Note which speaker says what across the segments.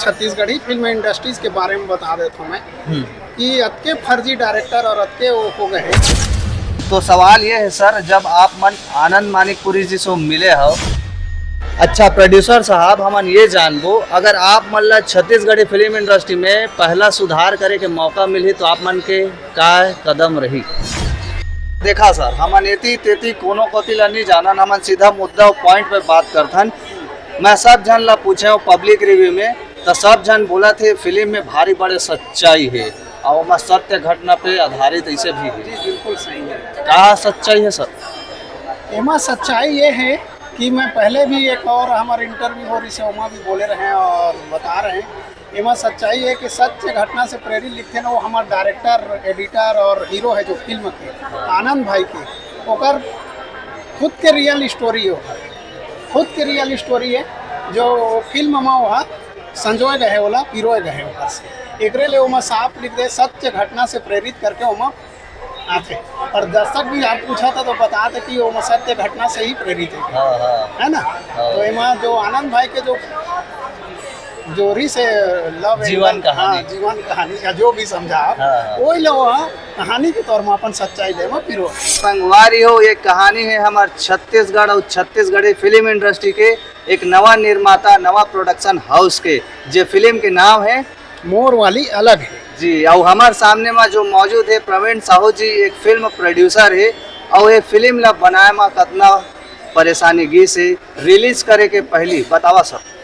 Speaker 1: Chhattisgarhi film industries के बारे में बता देता हूँ मैं कि अतके फर्जी डायरेक्टर और अतके वो हो गए।
Speaker 2: तो सवाल ये है सर, जब आप मन आनंद मानिकपुरी जी से मिले हो, अच्छा प्रोड्यूसर साहब, हमन ये जानबो, अगर आप मन ला छत्तीसगढ़ी फिल्म इंडस्ट्री में पहला सुधार करे के मौका मिली तो आप मन के का कदम रही? देखा सर, हमन एती तेती कोनो कोती ला नहीं जानन, हमन सीधा मुद्दा पॉइंट पे बात करथन। मैं सब जन ला पूछे हूँ पब्लिक रिव्यू में, तो सब जन बोला थे फिल्म में भारी बड़े सच्चाई है और मैं सत्य घटना पे आधारित ऐसे भी है।
Speaker 1: जी बिल्कुल सही है।
Speaker 2: कहा सच्चाई है सर?
Speaker 1: एमा सच्चाई ये है कि मैं पहले भी एक और हमारे इंटरव्यू हो रही से उमा भी बोले रहे हैं और बता रहे हैं, एमा सच्चाई है कि सत्य घटना से प्रेरित लिखते ना वो हमारे डायरेक्टर, एडिटर और हीरो है जो फिल्म के आनंद भाई के, ओकर खुद के रियल स्टोरी है, खुद के रियल स्टोरी है जो फिल्म में वहाँ संजोए गए वाला पिरोए गए वहाँ से, एकरे ले उमा साफ लिख दे सत्य घटना से प्रेरित करके उमा आते। और दर्शक भी आप पूछा था तो बताते कि वो सत्य घटना से ही प्रेरित है ना। तो एमा जो आनंद भाई के जो जोरी से लव
Speaker 2: जीवन कहानी,
Speaker 1: जीवन कहानी का जो भी समझा वही लो कहानी के तौर में अपन सच्चाई दे में पिरो
Speaker 2: संगवारी हो। ये कहानी है हमारे छत्तीसगढ़ और छत्तीसगढ़ी फिल्म इंडस्ट्री के एक नवा निर्माता, नवा प्रोडक्शन हाउस के, जो फिल्म के नाम है
Speaker 1: मोर वाली अलग है
Speaker 2: जी। और हमारे सामने में जो मौजूद है प्रवीण साहू जी, एक फिल्म प्रोड्यूसर है और ये फिल्म ला बनाए में कितना परेशानी गी से रिलीज करे के पहली बतावा सर।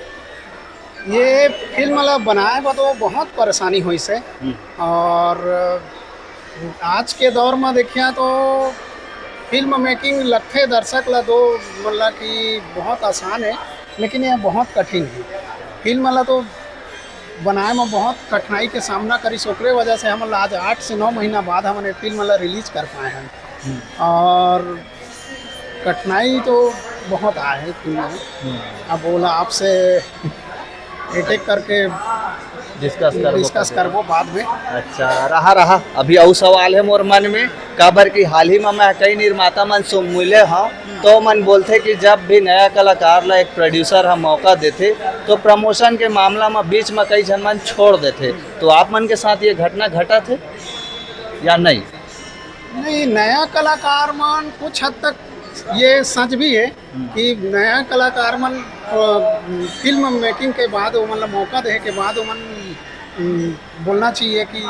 Speaker 1: ये फिल्म ला बनाए बा तो बहुत परेशानी हुई से, और आज के दौर में देखिए तो फिल्म मेकिंग लखे दर्शक ला दो बोला कि बहुत आसान है, लेकिन यह बहुत कठिन है। फिल्म ला तो बनाए में बहुत कठिनाई के सामना करी, सोकरे वजह से हम आज 8 से 9 महीना बाद हमने फिल्म ला रिलीज कर पाए हैं। और कठिनाई तो बहुत आए है फिल्म में। अब बोला आपसे एक करके डिस्कस करबो बाद में।
Speaker 2: अच्छा रहा अभी और सवाल है मोर मन में, काबर की हाल ही में मैं कई निर्माता मन से मिले हाँ, तो मन बोलते कि जब भी नया कलाकार ला एक प्रोड्यूसर हम मौका देते तो प्रमोशन के मामला में बीच में कई जन मन छोड़ देते। तो आप मन के साथ ये घटना घटा थे या नहीं?
Speaker 1: नहीं, नया कलाकार मन कुछ हद तक ये सच भी है कि नया कलाकार मन फिल्म मेकिंग के बाद वो मतलब मौका दे के बाद वो मन बोलना चाहिए कि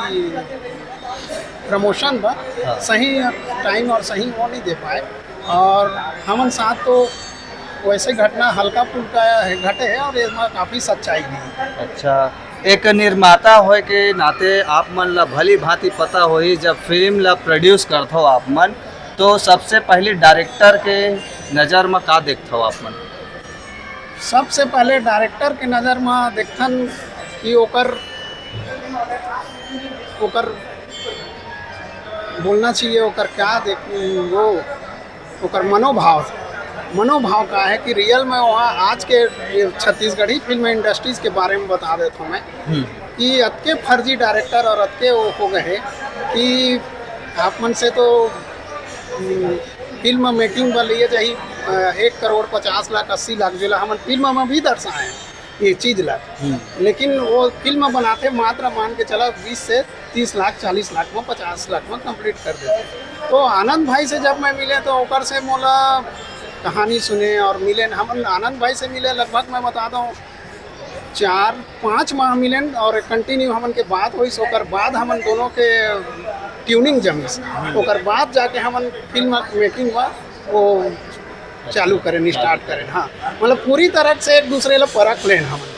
Speaker 1: प्रमोशन पर सही टाइम और सही वो नहीं दे पाए। और हमन साथ तो वैसे घटना हल्का फुल्का घटे है और इसमें काफ़ी सच्चाई भी है।
Speaker 2: अच्छा, एक निर्माता होए के नाते आप मन ला भली भांति पता होई, जब फिल्म ला प्रोड्यूस करते हो आप मन तो सबसे पहले डायरेक्टर के नज़र में का देखते हो आप मन?
Speaker 1: सबसे पहले डायरेक्टर के नज़र में देखथन कि ओकर बोलना चाहिए ओकर क्या देख वो ओकर मनोभाव का है कि रियल में वहाँ आज के छत्तीसगढ़ी फिल्म इंडस्ट्रीज के बारे में बता देता हूँ मैं कि अतके फर्जी डायरेक्टर और अतके वो हो गए कि आप मन से तो फिल्म मेकिंग पर लिए चाहिए 1 करोड़ 50 लाख 80 लाख जो हम फिल्म में भी दर्शाए हैं ये चीज़ ला, लेकिन वो फिल्म बनाते मात्र मान के चला 20 से 30 लाख 40 लाख में 50 लाख में कंप्लीट कर देते। तो आनंद भाई से जब मैं मिले तो ओकर से मोला कहानी सुने और मिले, हम आनंद भाई से मिले लगभग मैं बता दूँ 4-5 माह मिले और कंटिन्यू हमन के बात हुई। ओकर बाद हमन दोनों के ट्यूनिंग जमी, ओकर बाद जाके हमन फिल्म मेकिंग हुआ वो चालू करें स्टार्ट करें। हाँ, मतलब पूरी तरह से एक दूसरे ला परख लें हमन,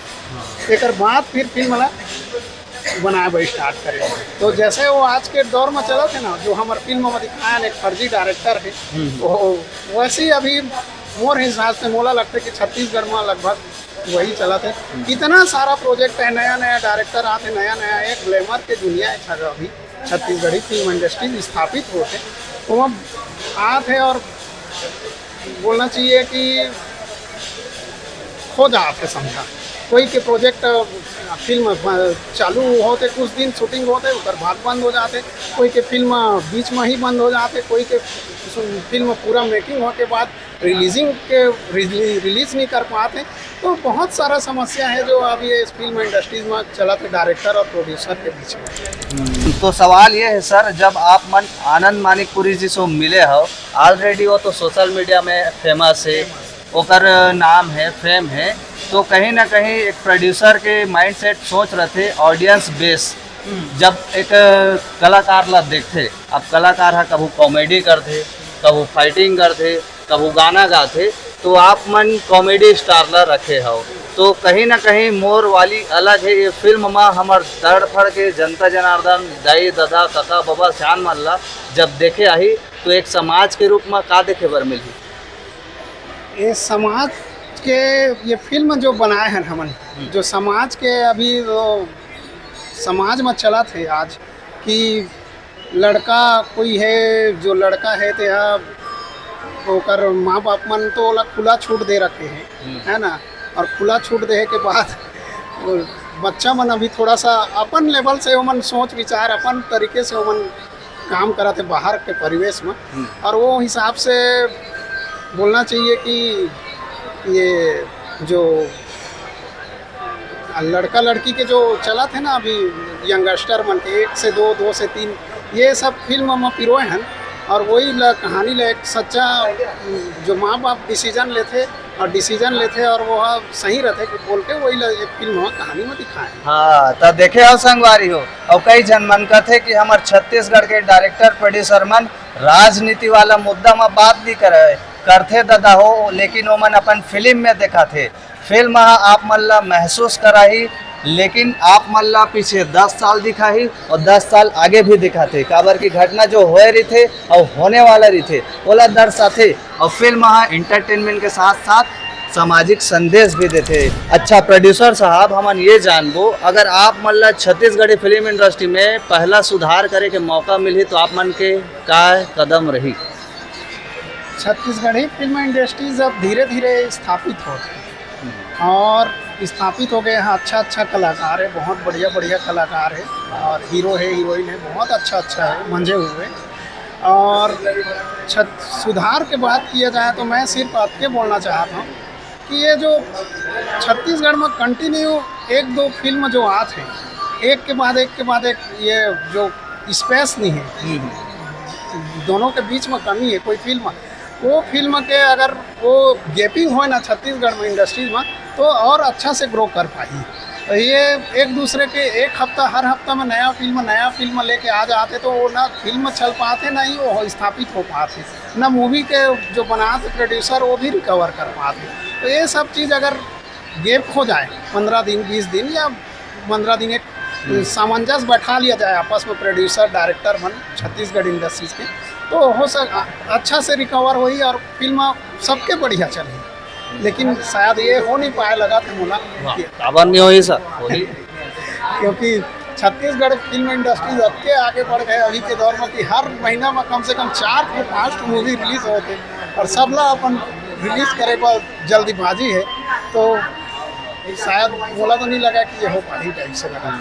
Speaker 1: एक बाद फिर फिल्म ला बनाए स्टार्ट करें। तो जैसे वो आज के दौर में चला थे ना, जो हमारे फिल्म में दिखाया एक फर्जी डायरेक्टर है, वो वैसे ही अभी मोर हिसाब से मोला लगता है कि छत्तीसगढ़ में लगभग वही चला थे। इतना सारा प्रोजेक्ट है, नया नया डायरेक्टर आते, नया नया एक ग्लैमर के दुनिया है अभी छत्तीसगढ़ी फिल्म इंडस्ट्री स्थापित होते तो हम आते और बोलना चाहिए कि खो जाते समझा कोई के प्रोजेक्ट फिल्म चालू होते कुछ दिन शूटिंग होते उधर भाग बंद हो जाते, कोई के फिल्म बीच में ही बंद हो जाते, कोई के फिल्म पूरा मेकिंग होने के बाद रिलीज नहीं कर पाते। तो बहुत सारा समस्या है जो अभी इस फिल्म इंडस्ट्रीज में चला थे डायरेक्टर और प्रोड्यूसर के बीच में।
Speaker 2: तो सवाल ये है सर, जब आप आनंद मानिकपुरी जी से मिले हो, ऑलरेडी वो तो सोशल मीडिया में फेमस है, ओकर नाम है, फेम है, तो कहीं ना कहीं एक प्रोड्यूसर के माइंडसेट सोच रहे थे ऑडियंस बेस। जब एक कलाकार ला देखते, अब कलाकार है कभी कॉमेडी करते, कभी फाइटिंग करते, कभी गाना गाते, तो आप मन कॉमेडी स्टार ला रखे हो, तो कहीं ना कहीं मोर वाली अलग है। ये फिल्म में हमार तड़फड़ के जनता जनार्दन दाई दादा काका बाबा श्यान मल्ला जब देखे आई, तो एक समाज के रूप में का देखे बर मिली?
Speaker 1: ये समाज के ये फिल्म जो बनाए हैं हमन, जो समाज के अभी वो समाज में चला थे आज कि लड़का कोई है, जो लड़का है तो यहाँ ओकर माँ बाप मन तो ओला खुला छूट दे रखे हैं, है ना। और खुला छूट दे के बाद वो बच्चा मन अभी थोड़ा सा अपन लेवल से ओमन सोच विचार अपन तरीके से ओमन काम करा थे बाहर के परिवेश में, और वो हिसाब से बोलना चाहिए कि ये जो लड़का लड़की के जो चला थे ना अभी यंगस्टर मन के 1 से 2, 2 से 3, ये सब फिल्म में पिरोए हैं। और वही कहानी ले एक सच्चा जो माँ बाप डिसीजन लेते और वो सही रहते कि बोल के वही एक फिल्म में कहानी में दिखाए।
Speaker 2: हाँ, तो देखे हो संगवारी हो, और कई जन मन कहते कि हमारे छत्तीसगढ़ के डायरेक्टर प्रोड्यूसर मन राजनीति वाला मुद्दा में बात भी करते दादा हो, लेकिन वो मन अपन फिल्म में देखा थे। फिल्म आप मल्ला महसूस कराही, लेकिन आप मल्ला पीछे 10 साल दिखाही और 10 साल आगे भी दिखाते, काबर की घटना जो हो रही थे और होने वाला रही थे ओला दर्शाते, और फिल्म एंटरटेनमेंट के साथ साथ सामाजिक संदेश भी देते। अच्छा प्रोड्यूसर साहब, हमन ये जानबो, अगर आप मल्ला छत्तीसगढ़ी फिल्म इंडस्ट्री में पहला सुधार करे के मौका मिली तो आप मन के का कदम रही?
Speaker 1: छत्तीसगढ़ी फिल्म इंडस्ट्रीज अब धीरे धीरे स्थापित हो गई और स्थापित हो गए हैं। अच्छा कलाकार है, बहुत बढ़िया कलाकार है, और हीरो है, हीरोइन है, बहुत अच्छा है, मंजे हुए। और सुधार के बात किया जाए तो मैं सिर्फ आपके बोलना चाहता हूँ कि ये जो छत्तीसगढ़ में कंटिन्यू 1-2 फिल्म जो आते हैं, एक के बाद एक, ये जो स्पेस नहीं है, दोनों के बीच में कमी है। कोई फिल्म, वो फिल्म के अगर वो गैपिंग हो ना छत्तीसगढ़ में इंडस्ट्रीज में, तो और अच्छा से ग्रो कर पाई। तो ये एक दूसरे के हर हफ्ता में नया फिल्म लेके आ जाते, तो वो ना फिल्म चल पाते, ना ही वो स्थापित हो पाते, ना मूवी के जो बनाते प्रोड्यूसर वो भी रिकवर कर पाते। तो ये सब चीज़ अगर गैप हो जाए 15 दिन 20 दिन या 15 दिन, एक सामंजस्य बैठा लिया जाए आपस में प्रोड्यूसर डायरेक्टर मन छत्तीसगढ़ इंडस्ट्रीज के, तो हो अच्छा से रिकवर हुई और फिल्म सबके बढ़िया चली। लेकिन शायद ये हो नहीं पाया, लगा था मुला
Speaker 2: नहीं हो सर
Speaker 1: क्योंकि छत्तीसगढ़ फिल्म इंडस्ट्रीज अबके आगे बढ़ गए अभी के दौर में कि हर महीना में कम से कम 4 से 5 मूवी रिलीज होते, और सब ला अपन रिलीज करे पर जल्दीबाजी है, तो शायद बोला तो नहीं लगा कि ये हो पाई, टाइप से लगा।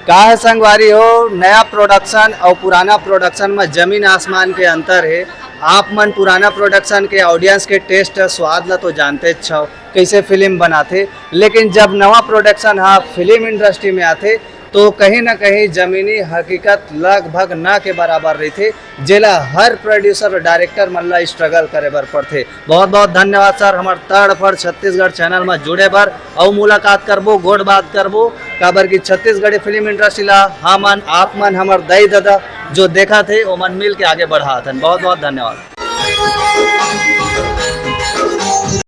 Speaker 2: का है संगवारी हो, नया प्रोडक्शन और पुराना प्रोडक्शन में जमीन आसमान के अंतर है। आप मन पुराना प्रोडक्शन के ऑडियंस के टेस्ट स्वाद ला तो जानते छो कैसे फिल्म बनाते, लेकिन जब नवा प्रोडक्शन फिल्म इंडस्ट्री में आते तो कहीं ना कहीं ज़मीनी हकीकत लगभग ना के बराबर रही थे, जेला हर प्रोड्यूसर और डायरेक्टर मन ला स्ट्रगल करे बर पड़ते। बहुत बहुत धन्यवाद सर, हमार तड़फड़ छत्तीसगढ़ चैनल में जुड़े बर और मुलाकात करबो, गोड़ बात करबो, काबर की छत्तीसगढ़ी फिल्म इंडस्ट्री ला हमन आप मन हमार दाई दादा जो देखा थे वो मन मिल के आगे बढ़ा था। बहुत बहुत धन्यवाद।